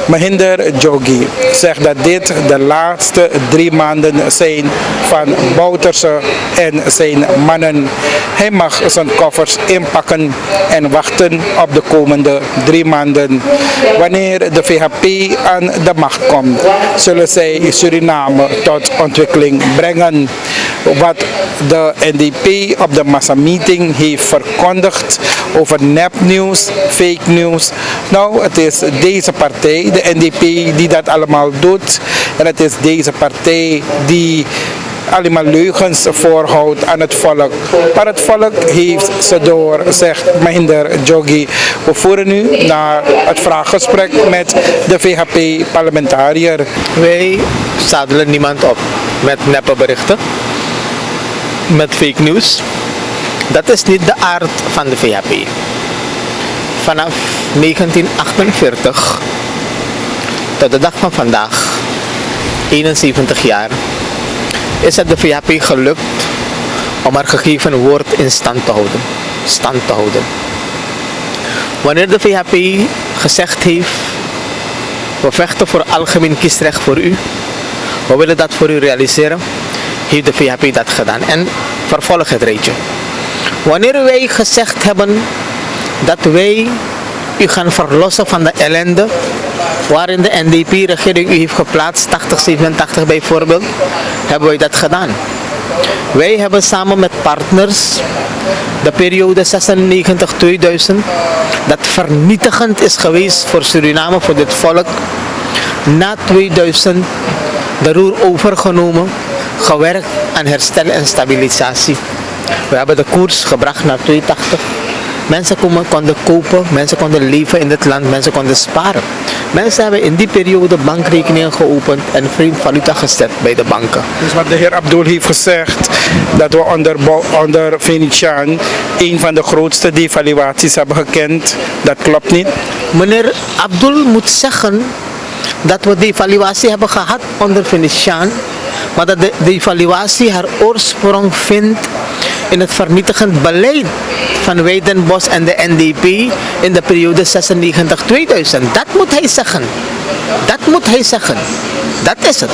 Mahinder Jogi zegt dat dit de laatste 3 maanden zijn van Bouterse en zijn mannen. Hij mag zijn koffers inpakken en wachten op de komende 3 maanden. Wanneer de VHP aan de macht komt, zullen zij Suriname tot ontwikkeling brengen. Wat de NDP op de massameeting heeft verkondigd over nepnieuws, fake news. Nou, het is deze partij, de NDP, die dat allemaal doet. En het is deze partij die allemaal leugens voorhoudt aan het volk. Maar het volk heeft ze door, zegt Mahinder Jogi. We voeren nu naar het vraaggesprek met de VHP-parlementariër. Wij zadelen niemand op met neppe berichten, met fake news. Dat is niet de aard van de VHP. Vanaf 1948 tot de dag van vandaag, 71 jaar, is het de VHP gelukt om haar gegeven woord in stand te houden. Wanneer de VHP gezegd heeft, we vechten voor algemeen kiesrecht voor u, we willen dat voor u realiseren, heeft de VHP dat gedaan. En vervolg het rijtje. Wanneer wij gezegd hebben dat wij u gaan verlossen van de ellende waarin de NDP-regering u heeft geplaatst, 80-87 bijvoorbeeld, hebben wij dat gedaan. Wij hebben samen met partners de periode 96-2000, dat vernietigend is geweest voor Suriname, voor dit volk, na 2000 de roer overgenomen, gewerkt aan herstel en stabilisatie. We hebben de koers gebracht naar 82. Mensen konden kopen, mensen konden leven in dit land, mensen konden sparen. Mensen hebben in die periode bankrekeningen geopend en vreemd valuta gezet bij de banken. Dus wat de heer Abdul heeft gezegd, dat we onder Venetiaan een van de grootste devaluaties hebben gekend, dat klopt niet? Meneer Abdul moet zeggen dat we devaluatie hebben gehad onder Venetiaan, maar dat de devaluatie haar oorsprong vindt in het vernietigend beleid van Weidenbos en de NDP in de periode 96-2000. Dat moet hij zeggen. Dat moet hij zeggen. Dat is het.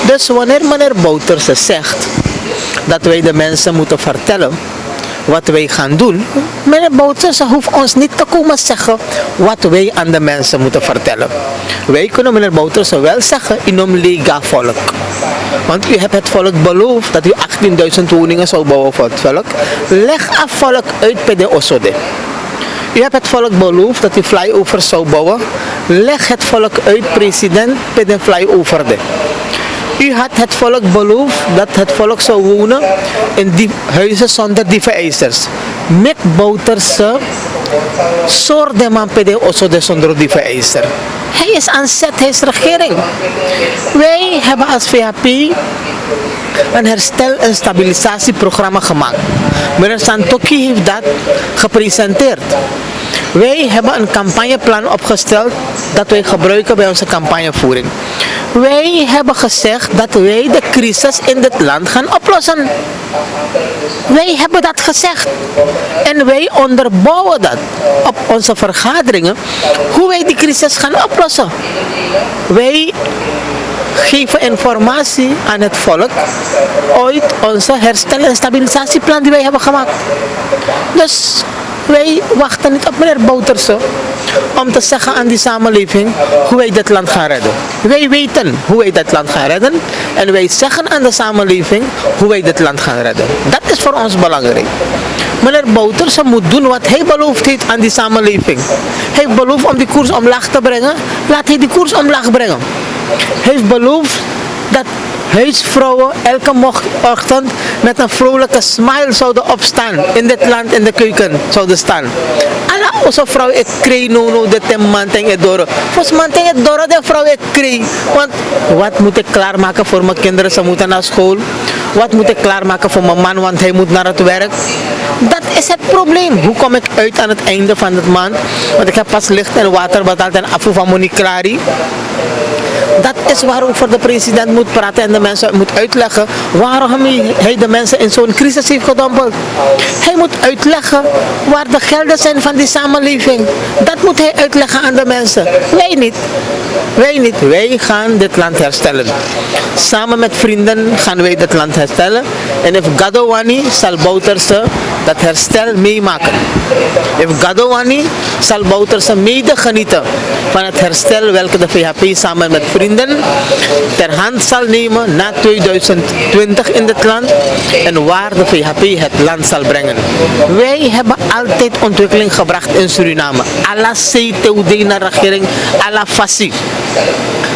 Dus wanneer meneer Bouterse zegt dat wij de mensen moeten vertellen wat wij gaan doen, meneer Bouterse hoeft ons niet te komen zeggen wat wij aan de mensen moeten vertellen. Wij kunnen meneer Bouterse wel zeggen in een lega volk. Want u hebt het volk beloofd dat u 18.000 woningen zou bouwen voor het volk. Leg af volk uit bij de Osode. U hebt het volk beloofd dat u flyovers zou bouwen. Leg het volk uit, president, bij de flyover. U had het volk beloofd dat het volk zou wonen in die huizen zonder dieveneisers. Met Bouterse zorg de man bij de Osode zonder dieveneiser. Hij is aan zet, hij is regering. Wij hebben als VHP een herstel- en stabilisatieprogramma gemaakt. Meneer Santoki heeft dat gepresenteerd. Wij hebben een campagneplan opgesteld dat wij gebruiken bij onze campagnevoering. Wij hebben gezegd dat wij de crisis in dit land gaan oplossen. Wij hebben dat gezegd. En wij onderbouwen dat op onze vergaderingen, hoe wij die crisis gaan oplossen. Wij geven informatie aan het volk uit onze herstel- en stabilisatieplan die wij hebben gemaakt. Dus wij wachten niet op meneer Bouterse om te zeggen aan die samenleving hoe wij dit land gaan redden. Wij weten hoe wij dit land gaan redden en wij zeggen aan de samenleving hoe wij dit land gaan redden. Dat is voor ons belangrijk. Meneer Bouterse moet doen wat hij beloofd heeft aan die samenleving. Hij heeft beloofd om die koers omlaag te brengen. Laat hij die koers omlaag brengen. Hij heeft beloofd dat huisvrouwen elke ochtend met een vrolijke smile zouden opstaan. In dit land in de keuken zouden staan. Alla onze vrouw ik kreeg no de temanteng edoro. Volgens manteng edoro de vrouw ik kreeg. Want wat moet ik klaarmaken voor mijn kinderen? Ze moeten naar school. Wat moet ik klaarmaken voor mijn man? Want hij moet naar het werk. Dat is het probleem. Hoe kom ik uit aan het einde van het maand? Want ik heb pas licht en water betaald en afvoer van Monique Klari. Dat is waarover de president moet praten en de mensen moet uitleggen waarom hij de mensen in zo'n crisis heeft gedompeld. Hij moet uitleggen waar de gelden zijn van die samenleving. Dat moet hij uitleggen aan de mensen. Wij niet. Wij niet. Wij gaan dit land herstellen. Samen met vrienden gaan wij dit land herstellen. En if Gadowani zal Bouterse dat herstel meemaken. If Gadowani zal Bouterse mede genieten van het herstel welke de VHP samen met vrienden ter hand zal nemen na 2020 in dit land en waar de VHP het land zal brengen. Wij hebben altijd ontwikkeling gebracht in Suriname. Alla CTOD naar regering, alla fassie.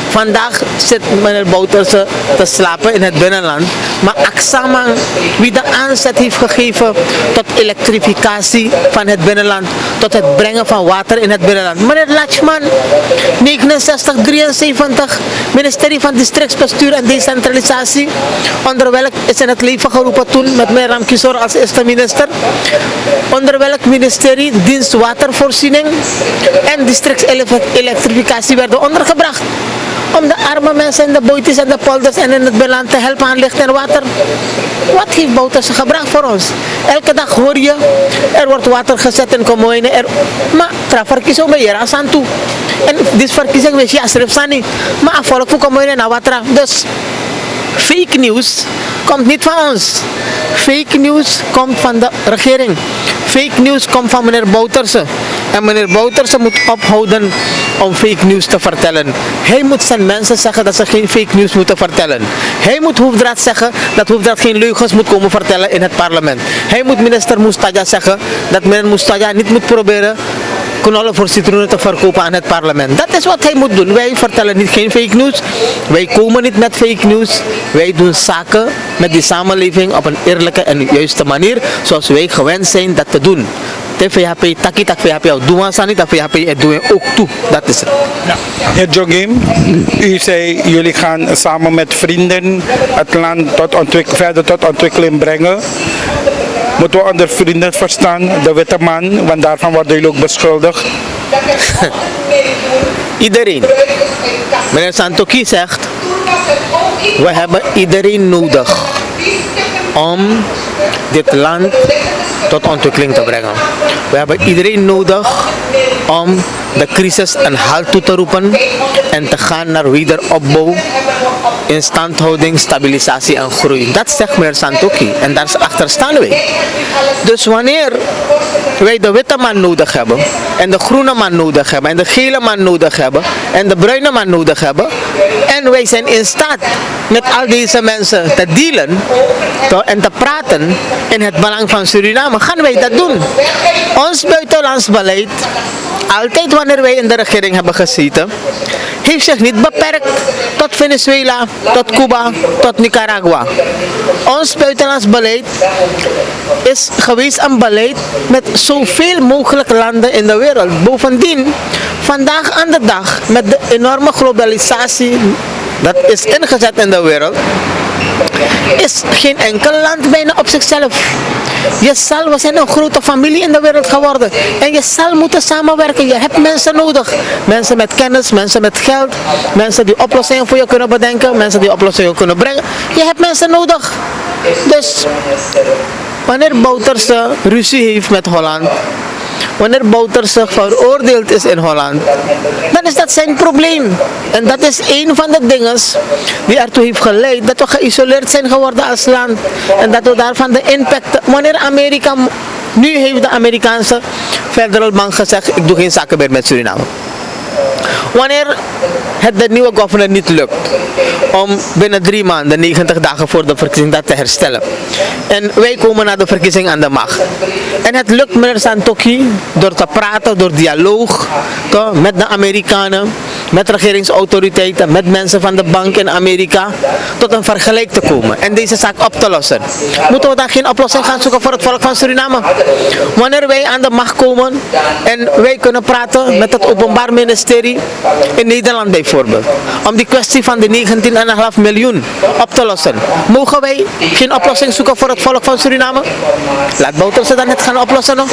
Vandaag zit meneer Bouterse te slapen in het binnenland, maar Aksama, wie de aanzet heeft gegeven tot elektrificatie van het binnenland, tot het brengen van water in het binnenland. Meneer Lachman, 6973, ministerie van Districtsbestuur en Decentralisatie, onder welk is in het leven geroepen toen met meneer Ramkisor als eerste minister, onder welk ministerie dienst watervoorziening en districtselektrificatie werden ondergebracht. Om de arme mensen in de boetes en de polders en in het binnenland te helpen aan licht en water. Wat heeft Bouterse gebracht voor ons? Elke dag hoor je, er wordt water gezet in Komoine. Maar verkiezing ben je aan toe. En deze verkiezing weet je als Ripsani. Maar afvolk voor Komoine naar water. Dus fake news komt niet van ons. Fake news komt van de regering. Fake news komt van meneer Bouterse. En meneer Bouterse moet ophouden om fake news te vertellen. Hij moet zijn mensen zeggen dat ze geen fake news moeten vertellen. Hij moet Hoefdraad zeggen dat Hoefdraad geen leugens moet komen vertellen in het parlement. Hij moet minister Moestaja zeggen dat meneer Moestaja niet moet proberen knollen voor citroenen te verkopen aan het parlement. Dat is wat hij moet doen. Wij vertellen niet geen fake news. Wij komen niet met fake news. Wij doen zaken met die samenleving op een eerlijke en juiste manier, zoals wij gewend zijn dat te doen. De VHP, taki tak VHP, doen we niet, dat VHP het doen ook toe. Dat is het. Ja. Heer Jogim, u zei jullie gaan samen met vrienden het land verder tot ontwikkeling brengen. Moeten we onder vrienden verstaan, de witte man, want daarvan worden jullie ook beschuldigd. Iedereen. Meneer Santoki zegt, we hebben iedereen nodig om dit land tot ontwikkeling te brengen. We hebben iedereen nodig om de crisis een halt toe te roepen en te gaan naar wederopbouw, instandhouding, stabilisatie en groei. Dat zegt meneer Santoki en daarachter staan wij. Dus wanneer wij de witte man nodig hebben en de groene man nodig hebben en de gele man nodig hebben en de bruine man nodig hebben en wij zijn in staat met al deze mensen te dealen en te praten in het belang van Suriname, gaan wij dat doen. Ons buitenlands beleid, altijd wanneer wij in de regering hebben gezeten, heeft zich niet beperkt tot Venezuela, tot Cuba, tot Nicaragua. Ons buitenlands beleid is geweest een beleid met zoveel mogelijk landen in de wereld. Bovendien, vandaag aan de dag, met de enorme globalisatie dat is ingezet in de wereld, is geen enkel land bijna op zichzelf. We zijn een grote familie in de wereld geworden. En je zal moeten samenwerken. Je hebt mensen nodig. Mensen met kennis, mensen met geld. Mensen die oplossingen voor je kunnen bedenken. Mensen die oplossingen kunnen brengen. Je hebt mensen nodig. Dus wanneer Bouterse ruzie heeft met Holland, wanneer Bouterse veroordeeld is in Holland, dan is dat zijn probleem. En dat is een van de dingen die ertoe heeft geleid dat we geïsoleerd zijn geworden als land. En dat we daarvan de impact, wanneer Amerika, nu heeft de Amerikaanse Federal Bank gezegd, ik doe geen zaken meer met Suriname. Wanneer het de nieuwe governor niet lukt om binnen 3 maanden, 90 dagen voor de verkiezing dat te herstellen. En wij komen naar de verkiezing aan de macht. En het lukt meneer Santoki door te praten, door dialoog met de Amerikanen, met regeringsautoriteiten, met mensen van de bank in Amerika, tot een vergelijk te komen en deze zaak op te lossen. Moeten we dan geen oplossing gaan zoeken voor het volk van Suriname? Wanneer wij aan de macht komen en wij kunnen praten met het Openbaar Ministerie in Nederland bijvoorbeeld, om die kwestie van de 19,5 miljoen op te lossen, mogen wij geen oplossing zoeken voor het volk van Suriname? Laat Bouterse dan het gaan oplossen nog.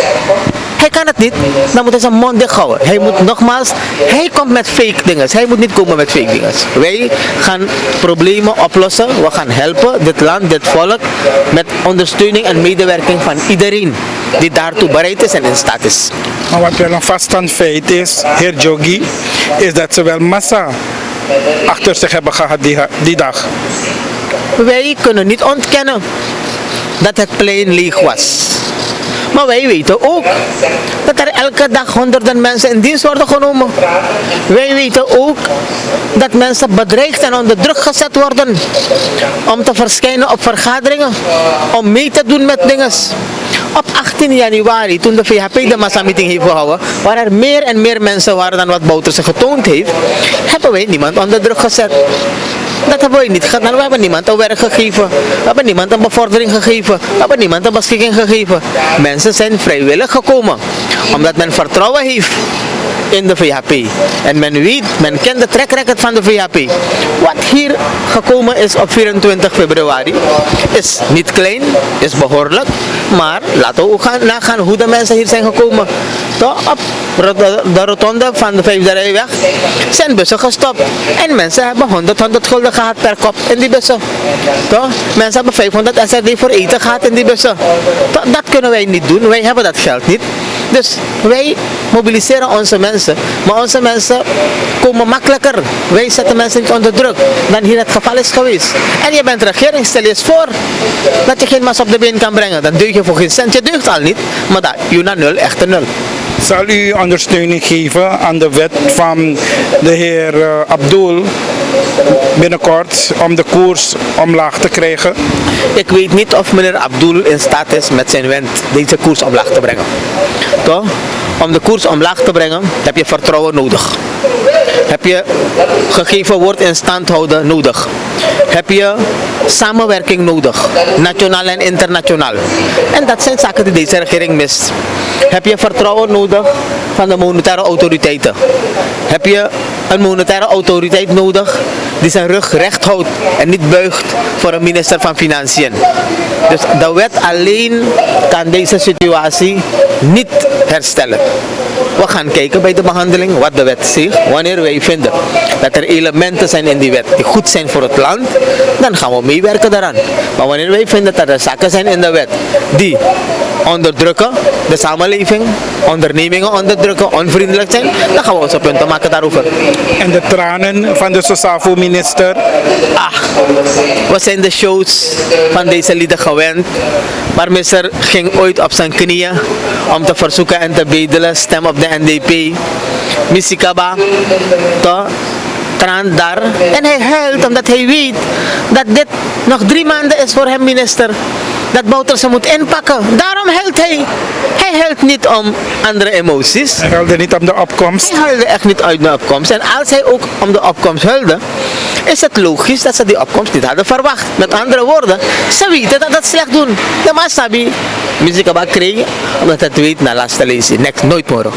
Hij kan het niet, dan moet hij zijn mond dicht houden. Hij moet nogmaals, hij komt met fake dingen. Hij moet niet komen met fake dingen. Wij gaan problemen oplossen. We gaan helpen dit land, dit volk, met ondersteuning en medewerking van iedereen die daartoe bereid is en in staat is. Maar wat wel een vaststaand feit is, heer Jogi, is dat ze wel massa achter zich hebben gehad die dag. Wij kunnen niet ontkennen dat het plein leeg was. Maar wij weten ook dat er elke dag honderden mensen in dienst worden genomen. Wij weten ook dat mensen bedreigd en onder druk gezet worden om te verschijnen op vergaderingen, om mee te doen met dingen. Op 18 januari, toen de VHP de massameeting heeft gehouden, waar er meer en meer mensen waren dan wat Bouterse getoond heeft, hebben wij niemand onder druk gezet. Dat hebben wij niet gedaan. We hebben niemand een werk gegeven. We hebben niemand een bevordering gegeven. We hebben niemand een beschikking gegeven. Mensen zijn vrijwillig gekomen. Omdat men vertrouwen heeft in de VHP. En men weet, men kent de track record van de VHP. Wat hier gekomen is op 24 februari is niet klein, is behoorlijk. Maar laten we ook nagaan hoe de mensen hier zijn gekomen. Toch? Op de rotonde van de 5e rijweg zijn bussen gestopt. En mensen hebben 100 gulden gehad per kop in die bussen. Toch? Mensen hebben 500 SRD voor eten gehad in die bussen. Toch? Dat kunnen wij niet doen. Wij hebben dat geld niet. Dus wij mobiliseren onze mensen. Maar onze mensen komen makkelijker. Wij zetten mensen niet onder druk dan hier het geval is geweest. En je bent regering, stel je eens voor dat je geen massa op de been kan brengen. Dan deug je voor geen cent. Je deugt al niet. Maar dat, je naar nul, echte nul. Zal u ondersteuning geven aan de wet van de heer Abdul binnenkort om de koers omlaag te krijgen? Ik weet niet of meneer Abdul in staat is met zijn wet deze koers omlaag te brengen. Toch? Om de koers omlaag te brengen heb je vertrouwen nodig. Heb je gegeven woord in stand houden nodig. Heb je samenwerking nodig, nationaal en internationaal. En dat zijn zaken die deze regering mist. Heb je vertrouwen nodig van de monetaire autoriteiten. Heb je een monetaire autoriteit nodig die zijn rug recht houdt en niet buigt voor een minister van Financiën. Dus de wet alleen kan deze situatie niet herstellen. We gaan kijken bij de behandeling wat de wet zegt. Wanneer wij vinden dat er elementen zijn in die wet die goed zijn voor het land, dan gaan we meewerken daaraan. Maar wanneer wij vinden dat er zaken zijn in de wet die onderdrukken, de samenleving, ondernemingen onderdrukken, onvriendelijk zijn, dan gaan we onze punten maken daarover. En de tranen van de SOSAFO-minister? We zijn de shows van deze lieden gewend. Maar minister ging ooit op zijn knieën om te verzoeken en te bedelen, stem op de NDP. Misikaba, toch? Traan daar. En hij huilt omdat hij weet dat dit nog 3 maanden is voor hem, minister. Dat Bouterse moet inpakken. Daarom huilt hij. Hij huilt niet om andere emoties. Hij huilde niet om de opkomst. Hij huilde echt niet uit de opkomst. En als hij ook om de opkomst huilde, is het logisch dat ze die opkomst niet hadden verwacht. Met andere woorden, ze weten dat dat slecht doen. De Masabi, muziek kreeg, omdat het weet naar laatste lezen. Next, nooit more.